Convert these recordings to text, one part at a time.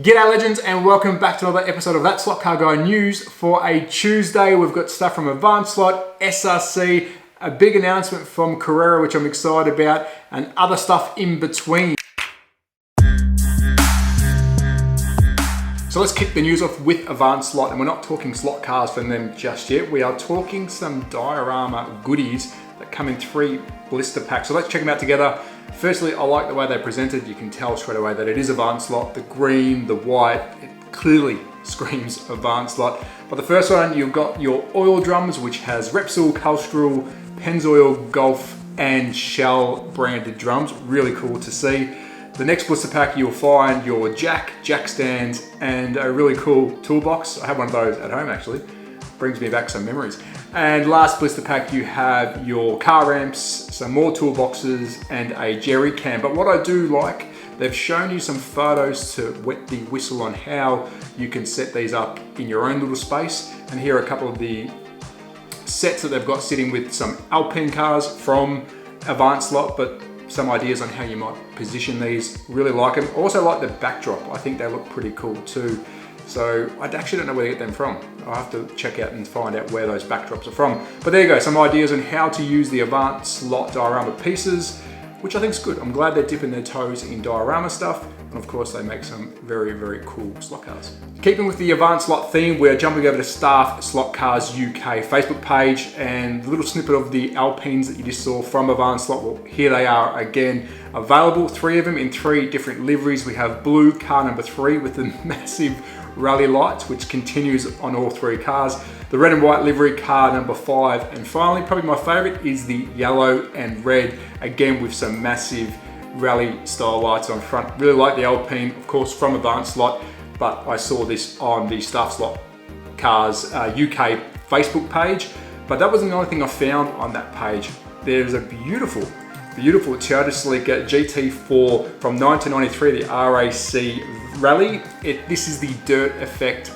G'day legends and welcome back to another episode of That Slot Car Guy news for a Tuesday. We've got stuff from Avany Slot, SRC, a big announcement from Carrera which I'm excited about, and other stuff in between. So let's kick the news off with Avany Slot, and we're not talking slot cars from them just yet. We are talking some diorama goodies that come in 3 blister packs. So let's check them out together. Firstly, I like the way they're presented. You can tell straight away that it is Avany Slot. The green, the white, it clearly screams Avany Slot. But the first one, you've got your oil drums, which has Repsol, Castrol, Pennzoil, Golf, and Shell branded drums. Really cool to see. The next blister pack, you'll find your jack stands, and a really cool toolbox. I have one of those at home actually. Brings me back some memories. And last blister pack, you have your car ramps, some more toolboxes, and a jerry can. But what I do like, they've shown you some photos to wet the whistle on how you can set these up in your own little space. And here are a couple of the sets that they've got sitting with some Alpine cars from Avany Slot, but some ideas on how you might position these. Really like them. Also like the backdrop. I think they look pretty cool too. So I actually don't know where to get them from. I'll have to check out and find out where those backdrops are from. But there you go, some ideas on how to use the Avany Slot diorama pieces, which I think is good. I'm glad they're dipping their toes in diorama stuff. And of course they make some very, very cool slot cars. Keeping with the Avany Slot theme, we're jumping over to Staff Slot Cars UK Facebook page, and the little snippet of the Alpines that you just saw from Avany Slot, well, here they are again, available. 3 of them in 3 different liveries. We have blue, car number 3, with the massive rally lights, which continues on all 3 cars. The red and white livery, car number 5. And finally, probably my favorite is the yellow and red, again with some massive rally style lights on front. Really like the Alpine, of course, from Avany Slot, but I saw this on the Staff Slot Cars UK Facebook page, but that wasn't the only thing I found on that page. There's a beautiful Toyota Celica GT4 from 1993, the RAC Rally. This is the Dirt Effect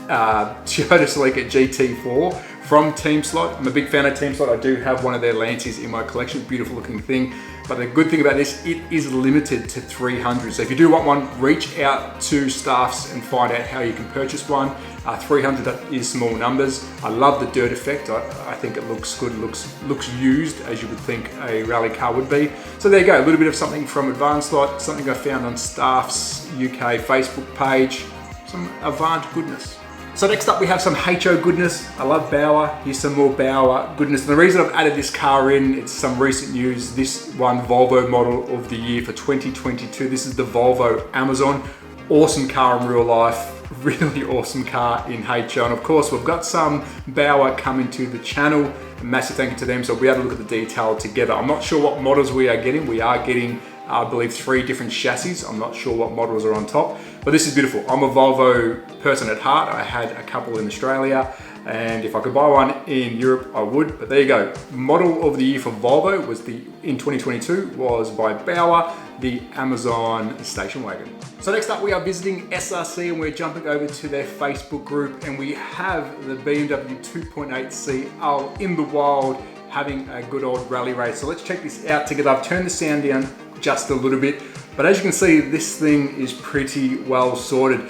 Toyota Celica GT4 from Team Slot. I'm a big fan of Team Slot. I do have one of their Lancias in my collection. Beautiful looking thing. But the good thing about this, it is limited to 300. So if you do want one, reach out to Staffs and find out how you can purchase one. 300 is small numbers. I love the Dirt Effect. I think it looks good, looks used, as you would think a rally car would be. So there you go, a little bit of something from Avany Slot, something I found on Staff's UK Facebook page, some Avany goodness. So next up we have some HO goodness. I love Bauer. Here's some more Bauer goodness. And the reason I've added this car in, it's some recent news. This one, Volvo model of the year for 2022. This is the Volvo Amazon. Awesome car in real life. Really awesome car in HO. And of course we've got some Bauer coming to the channel. A massive thank you to them. So we'll be able to look at the detail together. I'm not sure what models we are getting. We are getting I believe 3 different chassis. I'm not sure what models are on top, but this is beautiful. I'm a Volvo person at heart. I had a couple in Australia, and if I could buy one in Europe, I would. But there you go. Model of the year for Volvo was in 2022 was by Bauer, the Amazon station wagon. So next up we are visiting SRC, and we're jumping over to their Facebook group, and we have the BMW 2.8 in the wild, having a good old rally race. So let's check this out together. I've turned the sound down just a little bit, but as you can see, this thing is pretty well sorted.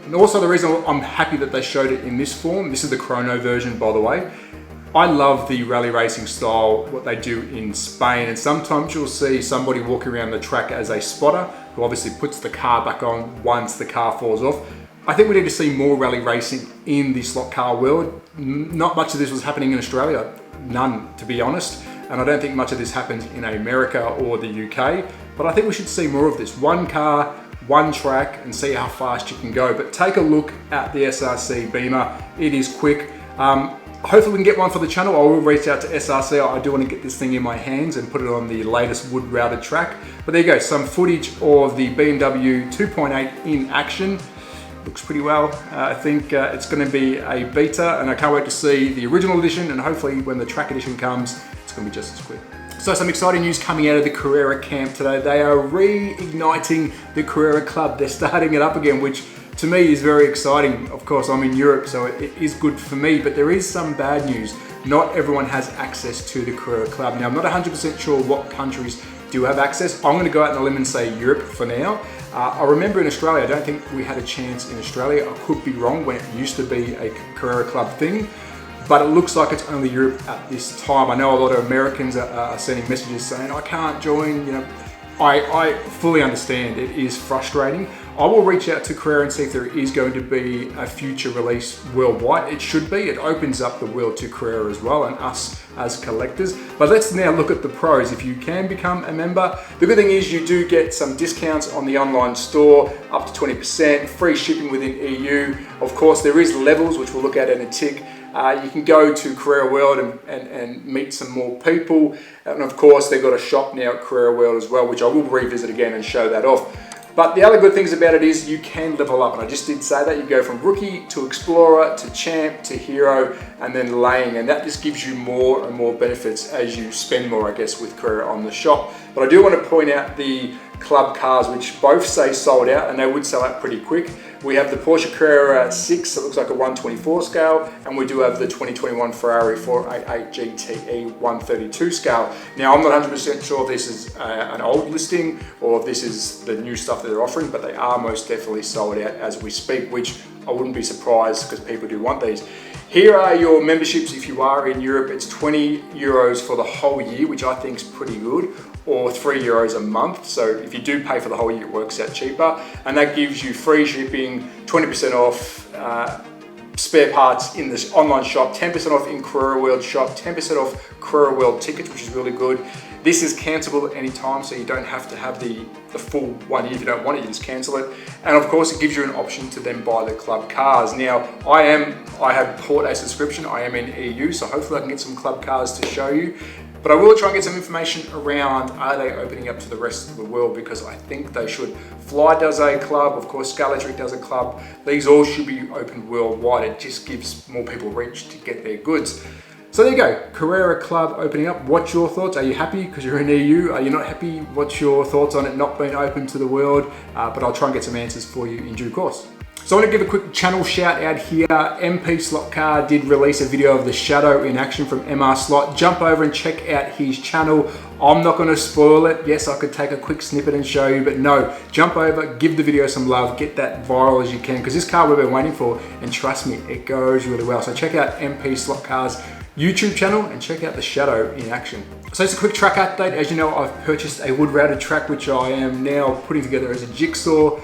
And also the reason I'm happy that they showed it in this form, this is the chrono version, by the way. I love the rally racing style, what they do in Spain, and sometimes you'll see somebody walking around the track as a spotter who obviously puts the car back on once the car falls off. I think we need to see more rally racing in the slot car world. Not much of this was happening in Australia, none to be honest. And I don't think much of this happens in America or the UK, but I think we should see more of this. One car, one track, and see how fast you can go. But take a look at the SRC Beamer. It is quick. Hopefully we can get one for the channel. I will reach out to SRC. I do want to get this thing in my hands and put it on the latest wood routed track. But there you go, some footage of the BMW 2.8 in action. Looks pretty well. I think it's going to be a beta, and I can't wait to see the original edition, and hopefully when the track edition comes, it's going to be just as quick. So some exciting news coming out of the Carrera camp today. They are reigniting the Carrera Club. They're starting it up again, which to me is very exciting. Of course, I'm in Europe, so it is good for me, but there is some bad news. Not everyone has access to the Carrera Club. Now, I'm not 100% sure what countries do have access. I'm going to go out on a limb and say Europe for now. I remember in Australia, I don't think we had a chance in Australia. I could be wrong when it used to be a Carrera Club thing, but it looks like it's only Europe at this time. I know a lot of Americans are sending messages saying, I can't join, you know. I fully understand, it is frustrating. I will reach out to Carrera and see if there is going to be a future release worldwide. It should be. It opens up the world to Carrera as well and us as collectors. But let's now look at the pros. If you can become a member, the good thing is you do get some discounts on the online store, up to 20%, free shipping within EU. Of course, there is levels, which we'll look at in a tick. You can go to Carrera World and meet some more people. And of course, they've got a shop now at Carrera World as well, which I will revisit again and show that off. But the other good things about it is you can level up, and I just did say that. You go from rookie to explorer to champ to hero and then laying, and that just gives you more and more benefits as you spend more, I guess, with Carrera on the shop. But I do want to point out the club cars, which both say sold out, and they would sell out pretty quick. We have the Porsche Carrera 6 that looks like a 124 scale, and we do have the 2021 Ferrari 488 GTE 132 scale. Now, I'm not 100% sure if this is an old listing or if this is the new stuff that they're offering, but they are most definitely sold out as we speak, which I wouldn't be surprised because people do want these. Here are your memberships if you are in Europe. It's 20 euros for the whole year, which I think is pretty good, or 3 euros a month. So if you do pay for the whole year, it works out cheaper. And that gives you free shipping, 20% off spare parts in this online shop, 10% off in Carrera World shop, 10% off Carrera World tickets, which is really good. This is cancelable at any time, so you don't have to have the full 1 year. If you don't want it, you just cancel it. And of course, it gives you an option to then buy the club cars. Now, I have bought a subscription. I am in EU, so hopefully I can get some club cars to show you. But I will try and get some information around, are they opening up to the rest of the world, because I think they should. Fly does a club, of course, Scalatric does a club. These all should be open worldwide. It just gives more people reach to get their goods. So there you go, Carrera Club opening up. What's your thoughts? Are you happy because you're in EU? Are you not happy? What's your thoughts on it not being open to the world? But I'll try and get some answers for you in due course. So I want to give a quick channel shout out here. MP Slot Car did release a video of the Shadow in action from MR Slot. Jump over and check out his channel. I'm not going to spoil it. Yes, I could take a quick snippet and show you, but no, jump over, give the video some love, get that viral as you can, because this car we've been waiting for, and trust me, it goes really well. So check out MP Slot Car's YouTube channel and check out the Shadow in action. So it's a quick track update. As you know, I've purchased a wood routed track, which I am now putting together as a jigsaw.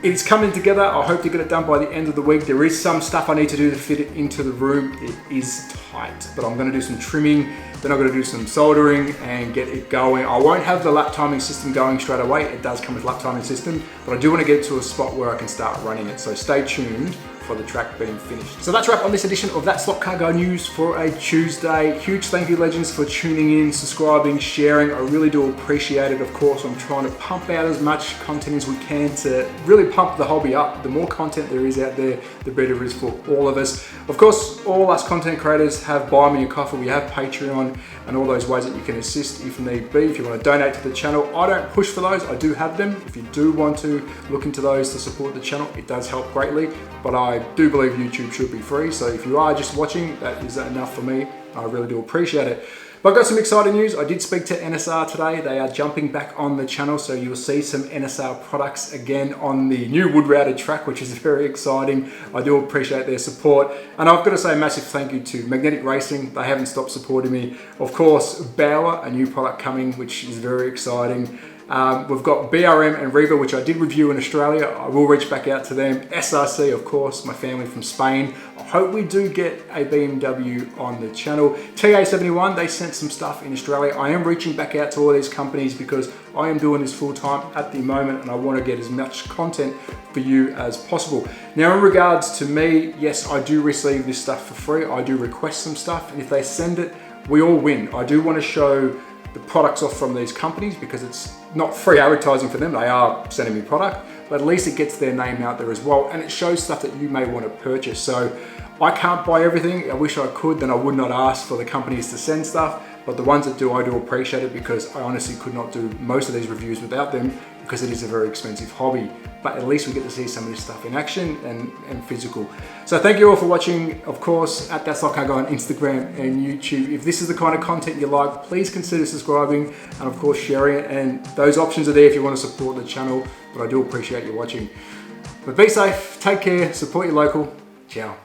It's coming together. I hope to get it done by the end of the week. There is some stuff I need to do to fit it into the room. It is tight, but I'm gonna do some trimming, then I'm gonna do some soldering and get it going. I won't have the lap timing system going straight away. It does come with lap timing system, but I do wanna get it to a spot where I can start running it. So stay tuned for the track being finished. So that's a wrap on this edition of That Slot Car Guy News for a Tuesday. Huge thank you, legends, for tuning in, subscribing, sharing. I really do appreciate it. Of course, I'm trying to pump out as much content as we can to really pump the hobby up. The more content there is out there, the better it is for all of us. Of course, all us content creators have Buy Me a Coffee. We have Patreon and all those ways that you can assist if need be. If you want to donate to the channel, I don't push for those. I do have them. If you do want to look into those to support the channel, it does help greatly. But I do believe YouTube should be free. So if you are just watching, that is enough for me. I really do appreciate it. But I've got some exciting news. I did speak to NSR today. They are jumping back on the channel, so you'll see some NSR products again on the new wood routed track, which is very exciting. I do appreciate their support. And I've got to say a massive thank you to Magnetic Racing. They haven't stopped supporting me. Of course, Bauer, a new product coming, which is very exciting. We've got BRM and Riva, which I did review in Australia. I will reach back out to them. SRC, of course, my family from Spain. I hope we do get a BMW on the channel. TA71, they sent some stuff in Australia. I am reaching back out to all these companies because I am doing this full time at the moment and I want to get as much content for you as possible. Now, in regards to me, yes, I do receive this stuff for free. I do request some stuff, and if they send it, we all win. I do want to show the products off from these companies because it's not free advertising for them. They are sending me product, but at least it gets their name out there as well, and it shows stuff that you may want to purchase. So I can't buy everything. I wish I could, then I would not ask for the companies to send stuff, but the ones that do, I do appreciate it because I honestly could not do most of these reviews without them. because it is a very expensive hobby, but at least we get to see some of this stuff in action and physical. So thank you all for watching, of course, at THATSLOTCARGUY on Instagram and YouTube. If this is the kind of content you like, please consider subscribing and of course sharing it, and those options are there if you want to support the channel, but I do appreciate you watching. But be safe, take care, support your local. Ciao.